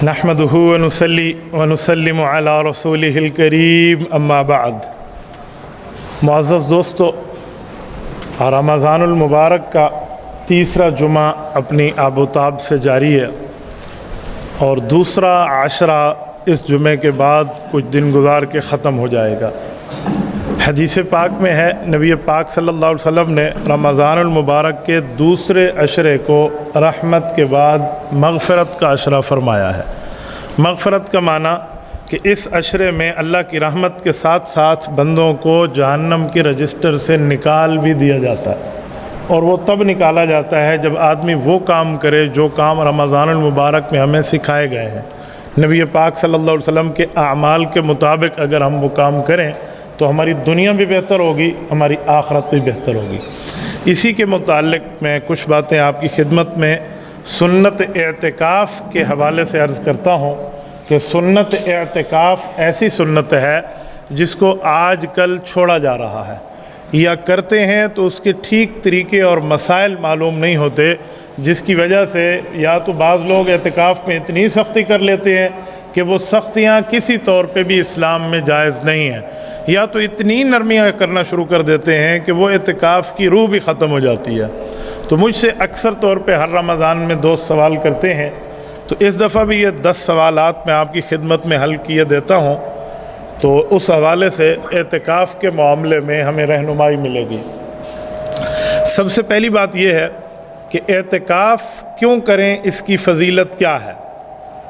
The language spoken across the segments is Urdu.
نحمدہ ونصلی ونسلم علی رسولہ الکریم اما بعد۔ معزز دوستو، رمضان المبارک کا تیسرا جمعہ اپنی آب و تاب سے جاری ہے اور دوسرا عشرہ اس جمعے کے بعد کچھ دن گزار کے ختم ہو جائے گا۔ حدیث پاک میں ہے، نبی پاک صلی اللہ علیہ وسلم نے رمضان المبارک کے دوسرے عشرے کو رحمت کے بعد مغفرت کا عشرہ فرمایا ہے۔ مغفرت کا معنی کہ اس عشرے میں اللہ کی رحمت کے ساتھ ساتھ بندوں کو جہنم کی رجسٹر سے نکال بھی دیا جاتا ہے، اور وہ تب نکالا جاتا ہے جب آدمی وہ کام کرے جو کام رمضان المبارک میں ہمیں سکھائے گئے ہیں۔ نبی پاک صلی اللہ علیہ وسلم کے اعمال کے مطابق اگر ہم وہ کام کریں تو ہماری دنیا بھی بہتر ہوگی، ہماری آخرت بھی بہتر ہوگی۔ اسی کے متعلق میں کچھ باتیں آپ کی خدمت میں سنت اعتکاف کے حوالے سے عرض کرتا ہوں کہ سنت اعتکاف ایسی سنت ہے جس کو آج کل چھوڑا جا رہا ہے، یا کرتے ہیں تو اس کے ٹھیک طریقے اور مسائل معلوم نہیں ہوتے، جس کی وجہ سے یا تو بعض لوگ اعتکاف میں اتنی سختی کر لیتے ہیں کہ وہ سختیاں کسی طور پہ بھی اسلام میں جائز نہیں ہیں، یا تو اتنی نرمیاں کرنا شروع کر دیتے ہیں کہ وہ اعتکاف کی روح بھی ختم ہو جاتی ہے۔ تو مجھ سے اکثر طور پہ ہر رمضان میں دوست سوال کرتے ہیں، تو اس دفعہ بھی یہ 10 سوالات میں آپ کی خدمت میں حل کیے دیتا ہوں، تو اس حوالے سے اعتکاف کے معاملے میں ہمیں رہنمائی ملے گی۔ سب سے پہلی بات یہ ہے کہ اعتکاف کیوں کریں، اس کی فضیلت کیا ہے؟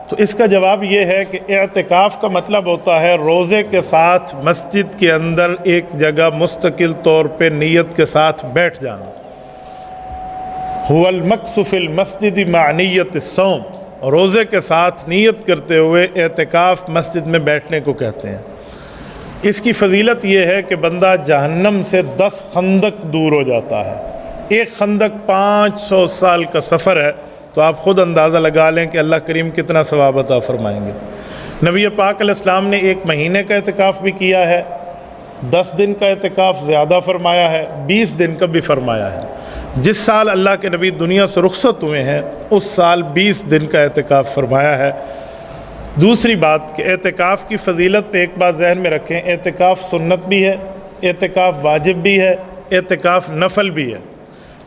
تو اس کا جواب یہ ہے کہ اعتکاف کا مطلب ہوتا ہے روزے کے ساتھ مسجد کے اندر ایک جگہ مستقل طور پہ نیت کے ساتھ بیٹھ جانا۔ هو المکث فی المسجد مع نیت الصوم، روزے کے ساتھ نیت کرتے ہوئے اعتکاف مسجد میں بیٹھنے کو کہتے ہیں۔ اس کی فضیلت یہ ہے کہ بندہ جہنم سے 10 خندق دور ہو جاتا ہے۔ ایک خندق 500 سال کا سفر ہے، تو آپ خود اندازہ لگا لیں کہ اللہ کریم کتنا ثواب عطا فرمائیں گے۔ نبی پاک علیہ السلام نے 1 مہینے کا اعتکاف بھی کیا ہے، 10 دن کا اعتکاف زیادہ فرمایا ہے، 20 دن کا بھی فرمایا ہے۔ جس سال اللہ کے نبی دنیا سے رخصت ہوئے ہیں اس سال 20 دن کا اعتکاف فرمایا ہے۔ دوسری بات کہ اعتکاف کی فضیلت پہ ایک بات ذہن میں رکھیں، اعتکاف سنت بھی ہے، اعتکاف واجب بھی ہے، اعتکاف نفل بھی ہے۔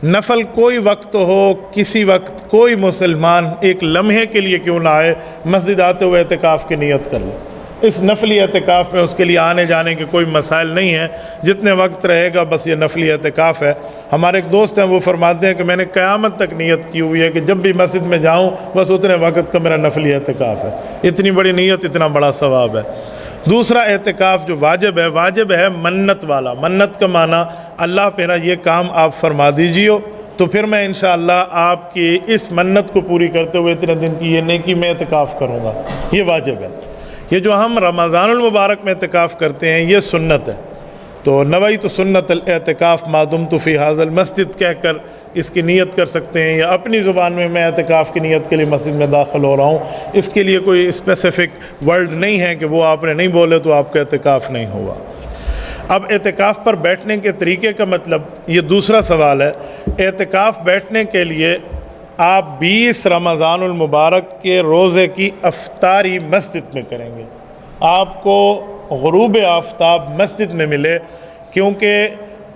نفل کوئی وقت ہو، کسی وقت کوئی مسلمان ایک لمحے کے لیے کیوں نہ آئے، مسجد آتے ہوئے اعتکاف کی نیت کر لے۔ اس نفلی اعتکاف میں اس کے لیے آنے جانے کے کوئی مسائل نہیں ہیں، جتنے وقت رہے گا بس یہ نفلی اعتکاف ہے۔ ہمارے ایک دوست ہیں، وہ فرماتے ہیں کہ میں نے قیامت تک نیت کی ہوئی ہے کہ جب بھی مسجد میں جاؤں بس اتنے وقت کا میرا نفلی اعتکاف ہے۔ اتنی بڑی نیت، اتنا بڑا ثواب ہے۔ دوسرا اعتکاف جو واجب ہے منت والا۔ منت کا معنی اللہ میرا یہ کام آپ فرما دیجیے تو پھر میں انشاءاللہ آپ کی اس منت کو پوری کرتے ہوئے اتنے دن کی یہ نیکی میں اعتکاف کروں گا، یہ واجب ہے۔ یہ جو ہم رمضان المبارک میں اعتکاف کرتے ہیں یہ سنت ہے، تو نویت سنت الاعتکاف ما دمت فی ھذا المسجد کہہ کر اس کی نیت کر سکتے ہیں، یا اپنی زبان میں اعتکاف کی نیت کے لیے مسجد میں داخل ہو رہا ہوں۔ اس کے لیے کوئی اسپیسیفک ورڈ نہیں ہے کہ وہ آپ نے نہیں بولے تو آپ کا اعتکاف نہیں ہوا۔ اب اعتکاف پر بیٹھنے کے طریقے کا مطلب، یہ دوسرا سوال ہے۔ اعتکاف بیٹھنے کے لیے آپ 20 رمضان المبارک کے روزے کی افطاری مسجد میں کریں گے۔ آپ کو غروب آفتاب مسجد میں ملے، کیونکہ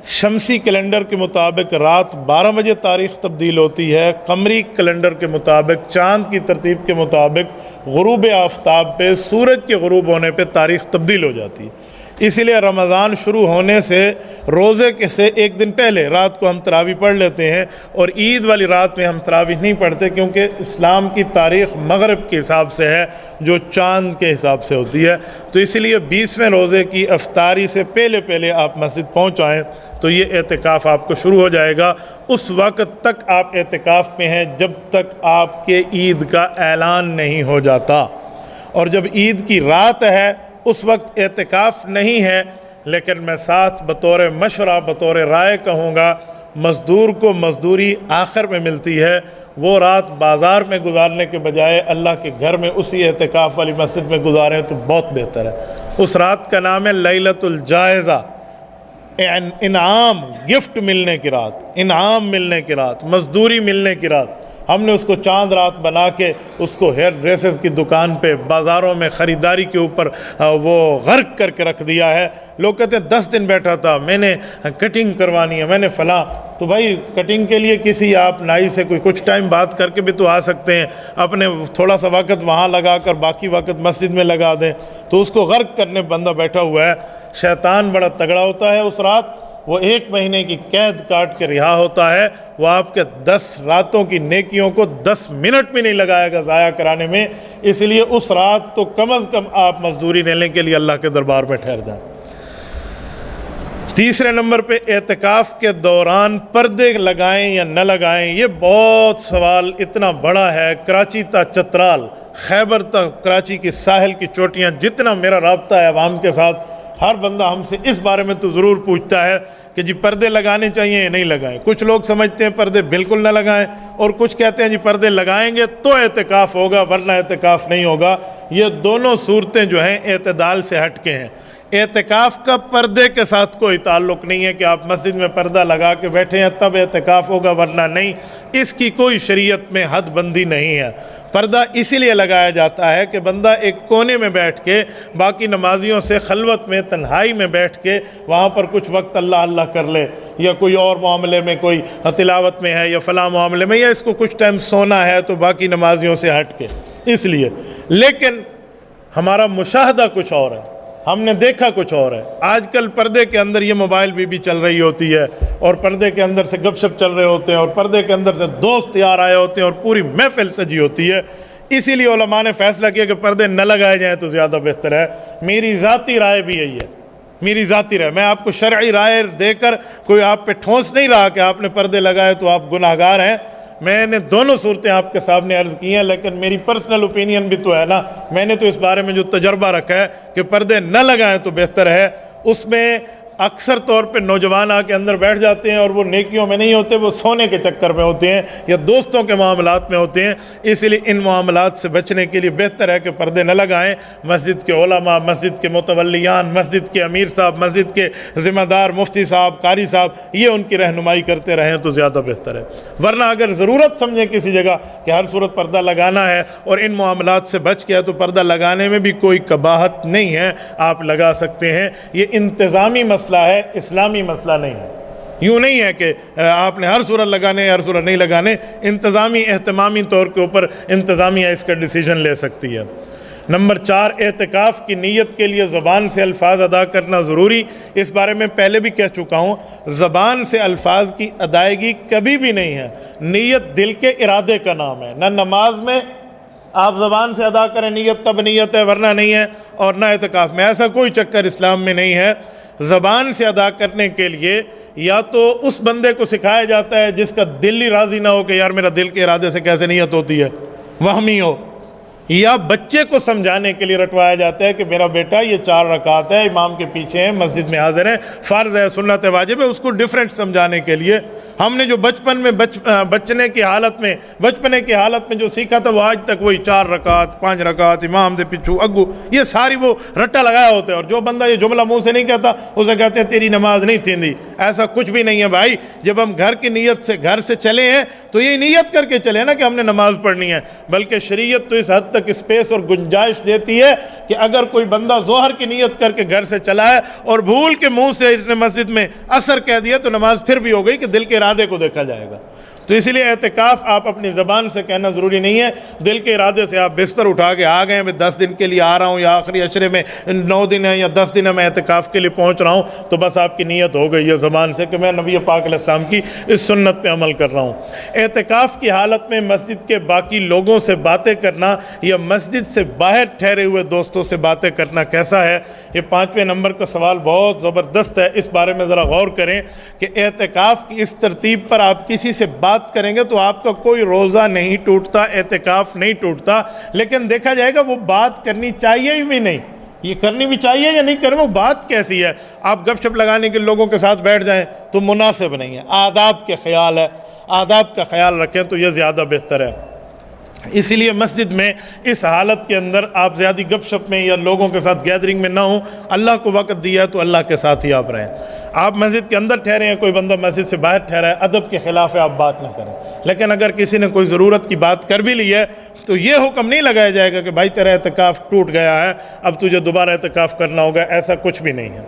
شمسی کیلنڈر کے مطابق رات 12 بجے تاریخ تبدیل ہوتی ہے، قمری کیلنڈر کے مطابق چاند کی ترتیب کے مطابق غروب آفتاب پہ، سورج کے غروب ہونے پہ تاریخ تبدیل ہو جاتی ہے۔ اس لیے رمضان شروع ہونے سے روزے کے سے ایک دن پہلے رات کو ہم تراویح پڑھ لیتے ہیں، اور عید والی رات میں ہم تراویح نہیں پڑھتے، کیونکہ اسلام کی تاریخ مغرب کے حساب سے ہے جو چاند کے حساب سے ہوتی ہے۔ تو اس لیے 20ویں روزے کی افطاری سے پہلے آپ مسجد پہنچ آئیں تو یہ اعتکاف آپ کو شروع ہو جائے گا۔ اس وقت تک آپ اعتکاف میں ہیں جب تک آپ کے عید کا اعلان نہیں ہو جاتا، اور جب عید کی رات ہے اس وقت اعتکاف نہیں ہے۔ لیکن میں ساتھ بطور مشورہ، بطور رائے کہوں گا، مزدور کو مزدوری آخر میں ملتی ہے، وہ رات بازار میں گزارنے کے بجائے اللہ کے گھر میں اسی اعتکاف والی مسجد میں گزاریں تو بہت بہتر ہے۔ اس رات کا نام ہے لیلۃ الجائزہ، انعام، گفٹ ملنے کی رات، انعام ملنے کی رات، مزدوری ملنے کی رات۔ ہم نے اس کو چاند رات بنا کے اس کو ہیئر ڈریسز کی دکان پہ بازاروں میں خریداری کے اوپر وہ غرق کر کے رکھ دیا ہے۔ لوگ کہتے ہیں 10 دن بیٹھا تھا، میں نے کٹنگ کروانی ہے، میں نے فلاں۔ تو بھائی کٹنگ کے لیے کسی آپ نائی سے کوئی کچھ ٹائم بات کر کے بھی تو آ سکتے ہیں، اپنے تھوڑا سا وقت وہاں لگا کر باقی وقت مسجد میں لگا دیں۔ تو اس کو غرق کرنے بندہ بیٹھا ہوا ہے۔ شیطان بڑا تگڑا ہوتا ہے، اس رات وہ 1 مہینے کی قید کاٹ کے رہا ہوتا ہے، وہ آپ کے 10 راتوں کی نیکیوں کو 10 منٹ بھی نہیں لگائے گا ضائع کرانے میں۔ اس لیے اس رات تو کم از کم آپ مزدوری لینے کے لیے اللہ کے دربار میں ٹھہر جائیں۔ تیسرے نمبر پہ اعتکاف کے دوران پردے لگائیں یا نہ لگائیں، یہ بہت سوال اتنا بڑا ہے۔ کراچی تا چترال، خیبر تا کراچی کی ساحل کی چوٹیاں، جتنا میرا رابطہ ہے عوام کے ساتھ، ہر بندہ ہم سے اس بارے میں تو ضرور پوچھتا ہے کہ جی پردے لگانے چاہیے یا نہیں لگائیں۔ کچھ لوگ سمجھتے ہیں پردے بالکل نہ لگائیں، اور کچھ کہتے ہیں جی پردے لگائیں گے تو اعتکاف ہوگا ورنہ اعتکاف نہیں ہوگا۔ یہ دونوں صورتیں جو ہیں اعتدال سے ہٹ کے ہیں۔ اعتکاف کا پردے کے ساتھ کوئی تعلق نہیں ہے کہ آپ مسجد میں پردہ لگا کے بیٹھے ہیں تب اعتکاف ہوگا ورنہ نہیں، اس کی کوئی شریعت میں حد بندی نہیں ہے۔ پردہ اسی لیے لگایا جاتا ہے کہ بندہ ایک کونے میں بیٹھ کے باقی نمازیوں سے خلوت میں تنہائی میں بیٹھ کے وہاں پر کچھ وقت اللہ اللہ کر لے، یا کوئی اور معاملے میں، کوئی تلاوت میں ہے یا فلاں معاملے میں، یا اس کو کچھ ٹائم سونا ہے تو باقی نمازیوں سے ہٹ کے، اس لیے۔ لیکن ہمارا مشاہدہ کچھ اور ہے، ہم نے دیکھا کچھ اور ہے۔ آج کل پردے کے اندر یہ موبائل بھی چل رہی ہوتی ہے، اور پردے کے اندر سے گپ شپ چل رہے ہوتے ہیں، اور پردے کے اندر سے دوست یار آئے ہوتے ہیں، اور پوری محفل سجی ہوتی ہے۔ اسی لیے علماء نے فیصلہ کیا کہ پردے نہ لگائے جائیں تو زیادہ بہتر ہے۔ میری ذاتی رائے بھی یہی ہے، میری ذاتی رائے۔ میں آپ کو شرعی رائے دے کر کوئی آپ پہ ٹھونس نہیں رہا کہ آپ نے پردے لگائے تو آپ گناہگار ہیں۔ میں نے دونوں صورتیں آپ کے سامنے عرض کی ہیں، لیکن میری پرسنل اوپینین بھی تو ہے نا، میں نے تو اس بارے میں جو تجربہ رکھا ہے کہ پردے نہ لگائیں تو بہتر ہے۔ اس میں اکثر طور پہ نوجوان آ کے اندر بیٹھ جاتے ہیں، اور وہ نیکیوں میں نہیں ہوتے، وہ سونے کے چکر میں ہوتے ہیں یا دوستوں کے معاملات میں ہوتے ہیں۔ اس لیے ان معاملات سے بچنے کے لیے بہتر ہے کہ پردے نہ لگائیں۔ مسجد کے علماء، مسجد کے متولیان، مسجد کے امیر صاحب، مسجد کے ذمہ دار مفتی صاحب، قاری صاحب، یہ ان کی رہنمائی کرتے رہیں تو زیادہ بہتر ہے۔ ورنہ اگر ضرورت سمجھیں کسی جگہ کہ ہر صورت پردہ لگانا ہے اور ان معاملات سے بچ گیا، تو پردہ لگانے میں بھی کوئی قباحت نہیں ہے، آپ لگا سکتے ہیں۔ یہ انتظامی مسئلہ ہے، اسلامی مسئلہ نہیں ہے۔ یوں نہیں ہے کہ آپ نے ہر صورت لگانے ہر صورت نہیں لگانے، انتظامی اہتمامی طور کے اوپر انتظامیہ اس کا ڈیسیجن لے سکتی ہے۔ نمبر 4، اعتکاف کی نیت کے لیے زبان سے الفاظ ادا کرنا ضروری۔ اس بارے میں پہلے بھی کہہ چکا ہوں، زبان سے الفاظ کی ادائیگی کبھی بھی نہیں ہے، نیت دل کے ارادے کا نام ہے۔ نہ نماز میں آپ زبان سے ادا کریں نیت تب نیت ہے ورنہ نہیں ہے، اور نہ اعتکاف میں، ایسا کوئی چکر اسلام میں نہیں ہے۔ زبان سے ادا کرنے کے لیے یا تو اس بندے کو سکھایا جاتا ہے جس کا دل ہی راضی نہ ہو کہ یار میرا دل کے ارادے سے کیسے نیت ہوتی ہے، وہمی ہو، یا بچے کو سمجھانے کے لیے رٹوایا جاتا ہے کہ میرا بیٹا یہ 4 رکعت ہے، امام کے پیچھے ہیں، مسجد میں حاضر ہیں، فرض ہے، سنت ہے، واجب ہے، اس کو ڈیفرنٹ سمجھانے کے لیے۔ ہم نے جو بچپن میں بچپنے کی حالت میں جو سیکھا تھا وہ آج تک وہی 4 رکعت 5 رکعت امام دے پچھو اگو، یہ ساری وہ رٹا لگایا ہوتا ہے۔ اور جو بندہ یہ جملہ منہ سے نہیں کہتا اسے کہتے ہیں تیری نماز نہیں تھیندی۔ ایسا کچھ بھی نہیں ہے بھائی، جب ہم گھر کی نیت سے گھر سے چلے ہیں تو یہ نیت کر کے چلے نا کہ ہم نے نماز پڑھنی ہے، بلکہ شریعت تو اس حد تک اسپیس اور گنجائش دیتی ہے کہ اگر کوئی بندہ ظہر کی نیت کر کے گھر سے چلا ہے اور بھول کے منہ سے اس نے مسجد میں عصر کہہ دیا تو نماز پھر بھی ہو گئی کہ دل کے ارادے کو دیکھا جائے گا۔ تو اس لیے اعتکاف آپ اپنی زبان سے کہنا ضروری نہیں ہے، دل کے ارادے سے آپ بستر اٹھا کے آ گئے، میں 10 دن کے لیے آ رہا ہوں یا آخری عشرے میں 9 دن ہے یا 10 دن ہے میں اعتکاف کے لیے پہنچ رہا ہوں، تو بس آپ کی نیت ہو گئی ہے زبان سے کہ میں نبی پاک علیہ السلام کی اس سنت پہ عمل کر رہا ہوں۔ اعتکاف کی حالت میں مسجد کے باقی لوگوں سے باتیں کرنا یا مسجد سے باہر ٹھہرے ہوئے دوستوں سے باتیں کرنا کیسا ہے؟ یہ 5ویں نمبر کا سوال بہت زبردست ہے، اس بارے میں ذرا غور کریں کہ اعتکاف کی اس ترتیب پر آپ کسی سے بات کریں گے تو آپ کا کوئی روزہ نہیں ٹوٹتا، اعتکاف نہیں ٹوٹتا، لیکن دیکھا جائے گا وہ بات کرنی چاہیے بھی نہیں، یہ کرنی بھی چاہیے یا نہیں کریں، وہ بات کیسی ہے؟ آپ گپ شپ لگانے کے لوگوں کے ساتھ بیٹھ جائیں تو مناسب نہیں ہے، آداب کے خیال ہے، آداب کا خیال رکھیں تو یہ زیادہ بہتر ہے۔ اسی لیے مسجد میں اس حالت کے اندر آپ زیادہ گپ شپ میں یا لوگوں کے ساتھ گیدرنگ میں نہ ہوں. اللہ کو وقت دیا ہے تو اللہ کے ساتھ ہی آپ رہیں. آپ مسجد کے اندر ٹھہرے ہیں, کوئی بندہ مسجد سے باہر ٹھہرا ہے, ادب کے خلاف ہے, آپ بات نہ کریں. لیکن اگر کسی نے کوئی ضرورت کی بات کر بھی لی ہے تو یہ حکم نہیں لگایا جائے گا کہ بھائی تیرا اعتکاف ٹوٹ گیا ہے, اب تجھے دوبارہ اعتکاف کرنا ہوگا. ایسا کچھ بھی نہیں ہے.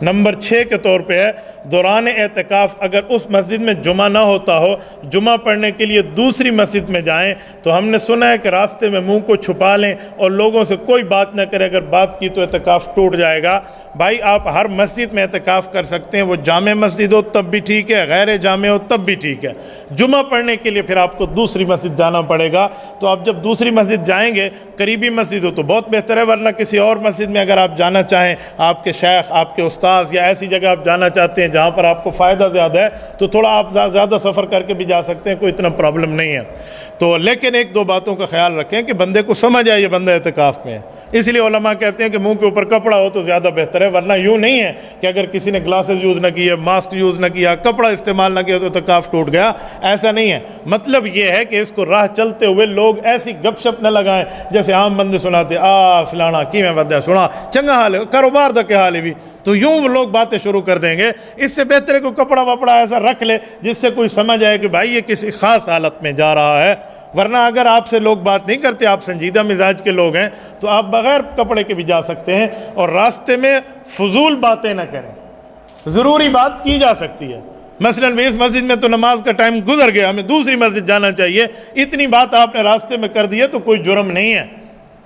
نمبر 6 کے طور پہ ہے دوران اعتکاف اگر اس مسجد میں جمعہ نہ ہوتا ہو, جمعہ پڑھنے کے لیے دوسری مسجد میں جائیں تو ہم نے سنا ہے کہ راستے میں منہ کو چھپا لیں اور لوگوں سے کوئی بات نہ کریں. اگر بات کی تو اعتکاف ٹوٹ جائے گا. بھائی آپ ہر مسجد میں اعتکاف کر سکتے ہیں, وہ جامع مسجد ہو تب بھی ٹھیک ہے, غیر جامع ہو تب بھی ٹھیک ہے. جمعہ پڑھنے کے لیے پھر آپ کو دوسری مسجد جانا پڑے گا. تو آپ جب دوسری مسجد جائیں گے, قریبی مسجد ہو تو بہت بہتر ہے, ورنہ کسی اور مسجد میں اگر آپ جانا چاہیں, آپ کے شیخ, آپ کے استاد یا ایسی جگہ آپ جانا چاہتے ہیں جہاں پر آپ کو فائدہ زیادہ ہے تو تھوڑا آپ زیادہ سفر کر کے بھی جا سکتے ہیں, کوئی اتنا پرابلم نہیں ہے. تو لیکن ایک دو باتوں کا خیال رکھیں کہ بندے کو سمجھ آئے یہ بندہ اعتکاف میں ہے. اس لیے علماء کہتے ہیں کہ منہ کے اوپر کپڑا ہو تو زیادہ بہتر ہے, ورنہ یوں نہیں ہے کہ اگر کسی نے گلاسز یوز نہ کیے, ماسک یوز نہ کیا, کپڑا استعمال نہ کیا تو اعتکاف ٹوٹ گیا. ایسا نہیں ہے. مطلب یہ ہے کہ اس کو راہ چلتے ہوئے لوگ ایسی گپ شپ نہ لگائیں جیسے عام بندے سناتے, فلانا کی میں بندہ سنا چنگا حال ہے, کاروبار دا کیا حال ہے بھی, تو یوں وہ لوگ باتیں شروع کر دیں گے. اس سے بہتر ہے کوئی کپڑا وپڑا ایسا رکھ لے جس سے کوئی سمجھ آئے کہ بھائی یہ کسی خاص حالت میں جا رہا ہے. ورنہ اگر آپ سے لوگ بات نہیں کرتے, آپ سنجیدہ مزاج کے لوگ ہیں, تو آپ بغیر کپڑے کے بھی جا سکتے ہیں. اور راستے میں فضول باتیں نہ کریں, ضروری بات کی جا سکتی ہے. مثلاً اس مسجد میں تو نماز کا ٹائم گزر گیا, ہمیں دوسری مسجد جانا چاہیے, اتنی بات آپ نے راستے میں کر دی ہے تو کوئی جرم نہیں ہے.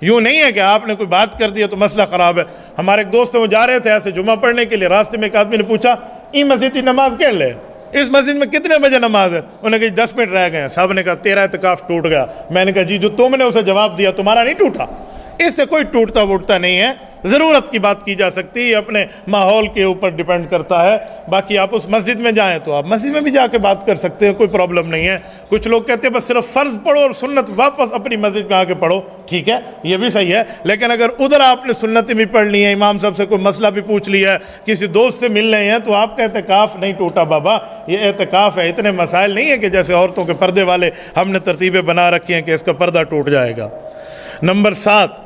یوں نہیں ہے کہ آپ نے کوئی بات کر دیا تو مسئلہ خراب ہے. ہمارے ایک دوست ہیں, وہ جا رہے تھے ایسے جمعہ پڑھنے کے لیے, راستے میں ایک آدمی نے پوچھا ای مسجد کی نماز کر لے, اس مسجد میں کتنے بجے نماز ہے؟ انہوں نے کہا 10 منٹ رہ گئے ہیں. صاحب نے کہا تیرا اعتکاف ٹوٹ گیا. میں نے کہا جی جو تم نے اسے جواب دیا تمہارا نہیں ٹوٹا. اس سے کوئی ٹوٹتا ووٹتا نہیں ہے. ضرورت کی بات کی جا سکتی ہے, اپنے ماحول کے اوپر ڈیپینڈ کرتا ہے. باقی آپ اس مسجد میں جائیں تو آپ مسجد میں بھی جا کے بات کر سکتے ہیں, کوئی پرابلم نہیں ہے. کچھ لوگ کہتے ہیں بس صرف فرض پڑھو اور سنت واپس اپنی مسجد میں آ کے پڑھو, ٹھیک ہے یہ بھی صحیح ہے. لیکن اگر ادھر آپ نے سنتیں بھی پڑھ لی ہیں, امام صاحب سے کوئی مسئلہ بھی پوچھ لیا ہے, کسی دوست سے مل رہے ہیں, تو آپ کا اعتکاف نہیں ٹوٹا بابا. یہ اعتکاف ہے, اتنے مسائل نہیں ہے کہ جیسے عورتوں کے پردے والے ہم نے ترتیبیں بنا رکھی ہیں کہ اس کا پردہ ٹوٹ جائے گا. نمبر 7,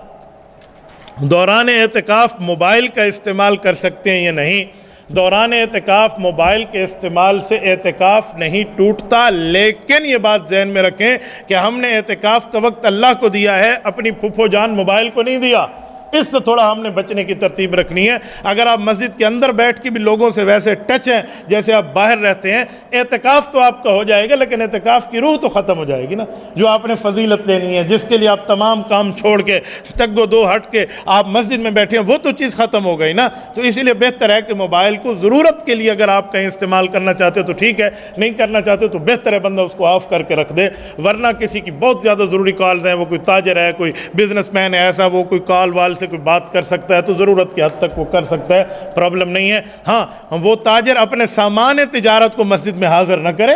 دوران اعتکاف موبائل کا استعمال کر سکتے ہیں یا نہیں؟ دوران اعتکاف موبائل کے استعمال سے اعتکاف نہیں ٹوٹتا. لیکن یہ بات ذہن میں رکھیں کہ ہم نے اعتکاف کا وقت اللہ کو دیا ہے, اپنی پھپھو جان موبائل کو نہیں دیا. اس سے تھوڑا ہم نے بچنے کی ترتیب رکھنی ہے. اگر آپ مسجد کے اندر بیٹھ کے بھی لوگوں سے ویسے ٹچ ہیں جیسے آپ باہر رہتے ہیں, اعتکاف تو آپ کا ہو جائے گا, لیکن اعتکاف کی روح تو ختم ہو جائے گی نا. جو آپ نے فضیلت لینی ہے, جس کے لیے آپ تمام کام چھوڑ کے تگ و دو ہٹ کے آپ مسجد میں بیٹھے ہیں, وہ تو چیز ختم ہو گئی نا. تو اسی لیے بہتر ہے کہ موبائل کو ضرورت کے لیے اگر آپ کہیں استعمال کرنا چاہتے تو ٹھیک ہے, نہیں کرنا چاہتے تو بہتر ہے بندہ اس کو آف کر کے رکھ دے. ورنہ کسی کی بہت زیادہ ضروری کالز ہیں, وہ کوئی تاجر ہے, کوئی بزنس مین ہے ایسا, وہ کوئی کال وال سے کوئی بات کر سکتا ہے تو ضرورت کی حد تک وہ کر سکتا ہے, پرابلم نہیں ہے. ہاں وہ تاجر اپنے سامان تجارت کو مسجد میں حاضر نہ کرے,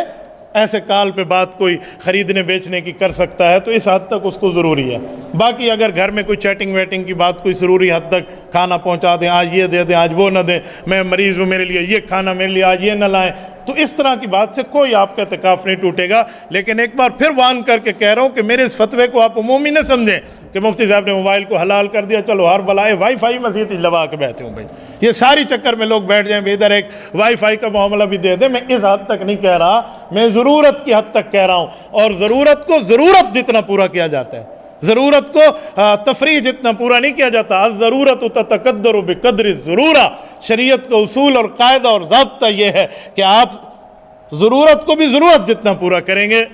ایسے کال پہ بات کوئی خریدنے بیچنے کی کر سکتا ہے تو اس حد تک اس کو ضروری ہے. باقی اگر گھر میں کوئی چیٹنگ ویٹنگ کی بات کوئی ضروری حد تک, کھانا پہنچا دیں, آج یہ دے دیں, آج وہ نہ دیں, میں مریض ہوں میرے لیے یہ کھانا, میرے لیے آج یہ نہ لائیں, تو اس طرح کی بات سے کوئی آپ کا اعتکاف نہیں ٹوٹے گا. لیکن ایک بار پھر وان کر کے کہہ رہا ہوں کہ میرے اس فتوے کو آپ عمومی نہ سمجھیں کہ مفتی صاحب نے موبائل کو حلال کر دیا, چلو ہر بلائے وائی فائی مسجد لوا کے بیٹھے ہوں. بھائی یہ ساری چکر میں لوگ بیٹھ جائیں, ادھر ایک وائی فائی کا معاملہ بھی دے دیں. میں اس حد تک نہیں کہہ رہا, میں ضرورت کی حد تک کہہ رہا ہوں. اور ضرورت کو ضرورت جتنا پورا کیا جاتا ہے, ضرورت کو تفریح جتنا پورا نہیں کیا جاتا. الضرورت تتقدر بقدر الضرورہ, شریعت کا اصول اور قاعدہ اور ضابطہ یہ ہے کہ آپ ضرورت کو بھی ضرورت جتنا پورا کریں گے.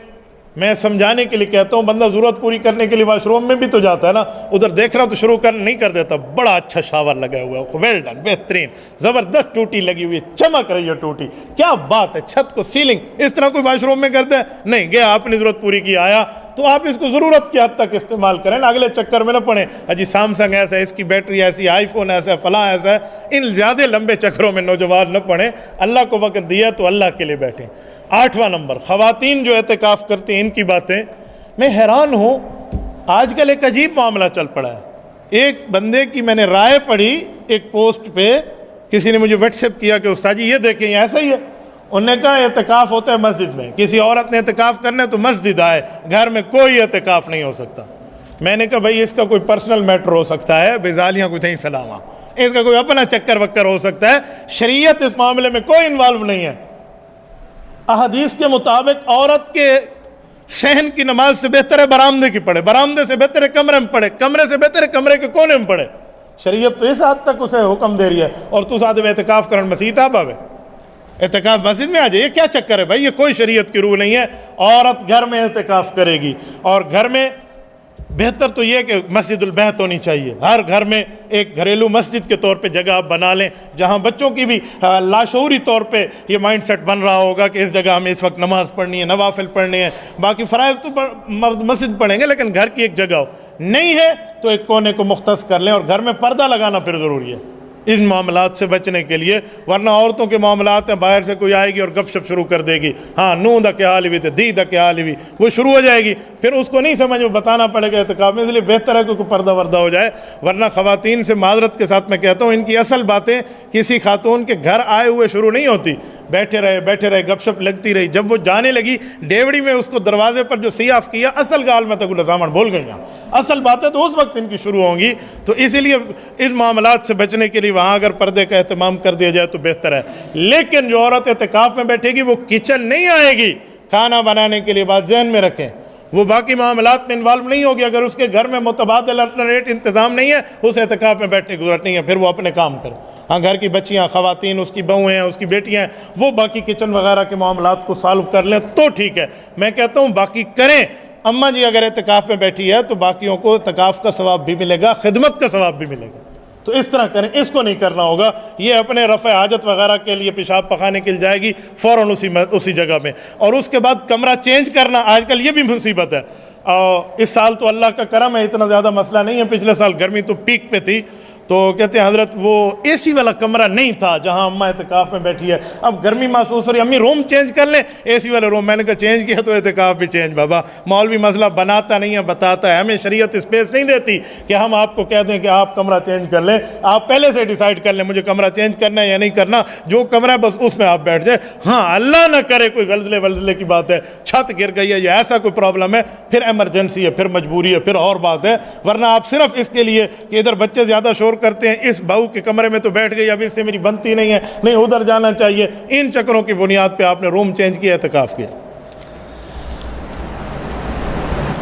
میں سمجھانے کے لیے کہتا ہوں, بندہ ضرورت پوری کرنے کے لیے واش روم میں بھی تو جاتا ہے نا, ادھر دیکھ رہا تو شروع نہیں کر دیتا, بڑا اچھا شاور لگا ہوا ہے, ویل ڈن, بہترین, زبردست ٹوٹی لگی ہوئی ہے, چمک رہی ہے ٹوٹی, کیا بات ہے, چھت کو سیلنگ, اس طرح کوئی واش روم میں کرتا ہے نہیں. گیا اپنی ضرورت پوری کی آیا, تو آپ اس کو ضرورت کی حد تک استعمال کریں, اگلے چکر میں نہ پڑیں اجی سامسنگ ایسا ہے, اس کی بیٹری ایسی, آئی فون ایسا ہے, فلاں ایسا ہے. ان زیادہ لمبے چکروں میں نوجوان نہ پڑیں. اللہ کو وقت دیا تو اللہ کے لیے بیٹھیں. 8واں نمبر, خواتین جو اعتکاف کرتی ہیں ان کی باتیں. میں حیران ہوں, آج کل ایک عجیب معاملہ چل پڑا ہے. ایک بندے کی میں نے رائے پڑھی ایک پوسٹ پہ, کسی نے مجھے واٹس ایپ کیا کہ استاد جی یہ دیکھیں یہ ایسا ہی ہے. انہوں نے کہا اعتکاف ہوتا ہے مسجد میں، کسی عورت نے اعتکاف کرنا ہے تو مسجد آئے، گھر میں کوئی اعتکاف نہیں ہو سکتا۔ میں نے کہا بھائی اس کا کوئی پرسنل میٹر ہو سکتا ہے، بیزالیاں کوئی تھیں سلامہ، اس کا کوئی اپنا چکر وکر ہو سکتا ہے، شریعت اس معاملے میں کوئی انوالو نہیں ہے۔ احادیث کے مطابق عورت کے صحن کی نماز سے بہتر ہے برآمدے کی پڑھے، برآمدے سے بہتر ہے کمرے میں پڑھے، کمرے سے بہتر ہے کمرے کے کونے میں پڑھے۔ شریعت تو اس حد تک اسے حکم دے رہی ہے، اور تو ساتھ میں اعتکاف کرن مسجد آ باوے، اعتکاف مسجد میں آ جائے، یہ کیا چکر ہے بھائی؟ یہ کوئی شریعت کی روح نہیں ہے۔ عورت گھر میں اعتکاف کرے گی، اور گھر میں بہتر تو یہ کہ مسجد البیت ہونی چاہیے، ہر گھر میں ایک گھریلو مسجد کے طور پہ جگہ آپ بنا لیں، جہاں بچوں کی بھی لاشعوری طور پہ یہ مائنڈ سیٹ بن رہا ہوگا کہ اس جگہ ہمیں اس وقت نماز پڑھنی ہے، نوافل پڑھنے ہیں، باقی فرائض تو مرد مسجد پڑھیں گے، لیکن گھر کی ایک جگہ ہو، نہیں ہے تو ایک کونے کو مختص کر لیں، اور گھر میں پردہ لگانا پھر ضروری ہے اس معاملات سے بچنے کے لیے، ورنہ عورتوں کے معاملات ہیں، باہر سے کوئی آئے گی اور گپ شپ شروع کر دے گی، ہاں نو دا کیا حال بھی تھے، دی دا کیا حال بھی، وہ شروع ہو جائے گی، پھر اس کو نہیں سمجھ میں بتانا پڑے گا اعتکاف میں، اس لیے بہتر ہے کہ کوئی پردہ وردہ ہو جائے۔ ورنہ خواتین سے معذرت کے ساتھ میں کہتا ہوں، ان کی اصل باتیں کسی خاتون کے گھر آئے ہوئے شروع نہیں ہوتی، بیٹھے رہے گپ شپ لگتی رہی، جب وہ جانے لگی ڈیوڑی میں اس کو دروازے پر جو سیاف کیا، اصل گال میں تک لزامن بول گئی ہیں، اصل باتیں تو اس وقت ان کی شروع ہوں گی۔ تو اسی لیے اس معاملات سے بچنے کے لیے وہاں اگر پردے کا اہتمام کر دیا جائے تو بہتر ہے۔ لیکن جو عورت اعتکاف میں بیٹھے گی وہ کچن نہیں آئے گی کھانا بنانے کے لیے، بات ذہن میں رکھیں، وہ باقی معاملات میں انوالو نہیں ہوگی۔ اگر اس کے گھر میں متبادل الٹرنیٹ انتظام نہیں ہے، اس اعتکاف میں بیٹھنے کی ضرورت نہیں ہے، پھر وہ اپنے کام کرے۔ ہاں گھر کی بچیاں، خواتین، اس کی بہویں ہیں، اس کی بیٹیاں ہیں، وہ باقی کچن وغیرہ کے معاملات کو سالو کر لیں تو ٹھیک ہے۔ میں کہتا ہوں باقی کریں۔ اماں جی اگر اعتکاف میں بیٹھی ہے تو باقیوں کو اعتکاف کا ثواب بھی ملے گا، خدمت کا ثواب بھی ملے گا، تو اس طرح کریں، اس کو نہیں کرنا ہوگا۔ یہ اپنے رفع حاجت وغیرہ کے لیے پیشاب پخانے کے لیے جائے گی فوراً اسی جگہ میں، اور اس کے بعد کمرہ چینج کرنا آج کل یہ بھی مصیبت ہے۔ اس سال تو اللہ کا کرم ہے، اتنا زیادہ مسئلہ نہیں ہے، پچھلے سال گرمی تو پیک پہ تھی، تو کہتے ہیں حضرت وہ اے سی والا کمرہ نہیں تھا جہاں اماں اعتکاف میں بیٹھی ہے، اب گرمی محسوس ہو رہی ہے، امی روم چینج کر لیں، اے سی والے روم۔ میں نے کہا چینج کیا تو اعتکاف بھی چینج بابا، مولوی مسئلہ بناتا نہیں ہے، بتاتا ہے، ہمیں شریعت اسپیس نہیں دیتی کہ ہم آپ کو کہہ دیں کہ آپ کمرہ چینج کر لیں، آپ پہلے سے ڈیسائیڈ کر لیں مجھے کمرہ چینج کرنا ہے یا نہیں کرنا، جو کمرہ ہے بس اس میں آپ بیٹھ جائیں۔ ہاں اللہ نہ کرے کوئی زلزلے ولزلے کی بات ہے، چھت گر گئی ہے یا ایسا کوئی پرابلم ہے، پھر ایمرجنسی ہے، پھر مجبوری ہے، پھر اور بات ہے، ورنہ آپ صرف اس کے لیے کہ ادھر بچے زیادہ شور کرتے ہیں، اس بہو کے کمرے میں تو بیٹھ گئی، اب اس سے میری بنتی نہیں ہے، نہیں ادھر جانا چاہیے، ان چکروں کی بنیاد پہ آپ نے روم چینج کیا، اعتکاف کیا۔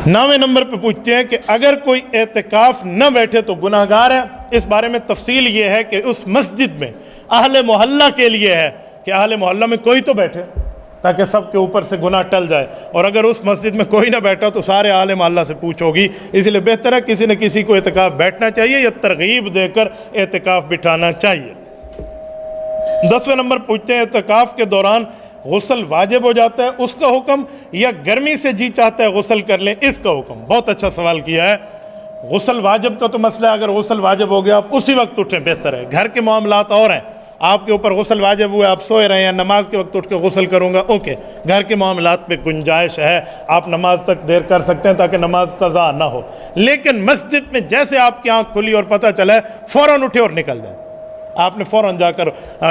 9ویں نمبر پہ پوچھتے ہیں کہ اگر کوئی اعتکاف نہ بیٹھے تو گناہگار ہے۔ اس بارے میں تفصیل یہ ہے کہ اس مسجد میں اہل محلہ کے لیے ہے کہ اہل محلہ میں کوئی تو بیٹھے تاکہ سب کے اوپر سے گناہ ٹل جائے، اور اگر اس مسجد میں کوئی نہ بیٹھا تو سارے اہل محلہ سے پوچھو گی، اس لیے بہتر ہے کسی نہ کسی کو اعتکاف بیٹھنا چاہیے یا ترغیب دے کر اعتکاف بٹھانا چاہیے۔ 10ویں نمبر پوچھتے ہیں اعتکاف کے دوران غسل واجب ہو جاتا ہے، اس کا حکم، یا گرمی سے جی چاہتا ہے غسل کر لیں، اس کا حکم؟ بہت اچھا سوال کیا ہے۔ غسل واجب کا تو مسئلہ ہے، اگر غسل واجب ہو گیا آپ اسی وقت اٹھیں بہتر ہے۔ گھر کے معاملات اور ہیں، آپ کے اوپر غسل واجب ہوئے، آپ سوئے رہے ہیں، نماز کے وقت اٹھ کے غسل کروں گا، اوکے، گھر کے معاملات پہ گنجائش ہے، آپ نماز تک دیر کر سکتے ہیں تاکہ نماز قضا نہ ہو۔ لیکن مسجد میں جیسے آپ کی آنکھ کھلی اور پتہ چلا ہے فوراً اٹھے اور نکل جائے، آپ نے فوراً جا کر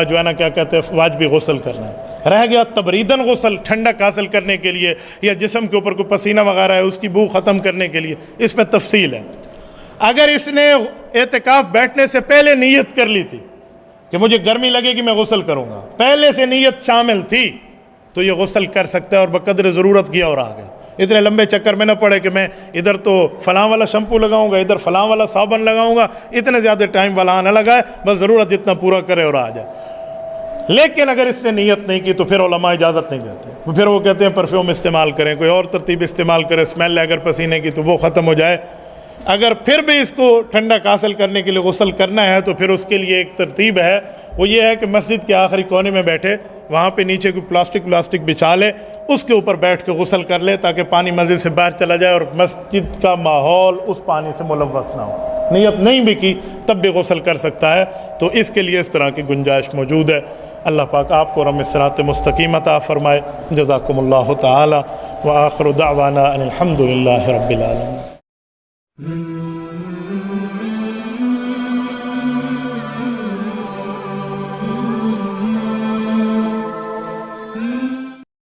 جو ہے نا کیا کہتے ہیں واجبی غسل کرنا ہے۔ رہ گیا تبریدن غسل ٹھنڈک حاصل کرنے کے لیے یا جسم کے اوپر کوئی پسینہ وغیرہ ہے اس کی بو ختم کرنے کے لیے، اس میں تفصیل ہے۔ اگر اس نے اعتکاف بیٹھنے سے پہلے نیت کر لی تھی کہ مجھے گرمی لگے گی میں غسل کروں گا، پہلے سے نیت شامل تھی، تو یہ غسل کر سکتا ہے اور بقدر ضرورت کیا اور آ گیا۔ اتنے لمبے چکر میں نہ پڑے کہ میں ادھر تو فلاں والا شیمپو لگاؤں گا، ادھر فلاں والا صابن لگاؤں گا، اتنے زیادہ ٹائم والا نہ لگائے، بس ضرورت جتنا پورا کرے اور آ جائے۔ لیکن اگر اس نے نیت نہیں کی تو پھر علماء اجازت نہیں دیتے، پھر وہ کہتے ہیں پرفیوم استعمال کریں، کوئی اور ترتیب استعمال کرے، اسمیل اگر پسینے کی تو وہ ختم ہو جائے۔ اگر پھر بھی اس کو ٹھنڈک حاصل کرنے کے لیے غسل کرنا ہے تو پھر اس کے لیے ایک ترتیب ہے، وہ یہ ہے کہ مسجد کے آخری کونے میں بیٹھے، وہاں پہ نیچے کوئی پلاسٹک بچھا لے، اس کے اوپر بیٹھ کے غسل کر لے تاکہ پانی مسجد سے باہر چلا جائے اور مسجد کا ماحول اس پانی سے ملوث نہ ہو۔ نیت نہیں بھی کی تب بھی غسل کر سکتا ہے، تو اس کے لیے اس طرح کی گنجائش موجود ہے۔ اللہ پاک آپ کو رحم صراط مستقیم عطا فرمائے۔ جزاکم اللہ تعالی، وآخر دعوانا ان الحمد للہ رب العالمین۔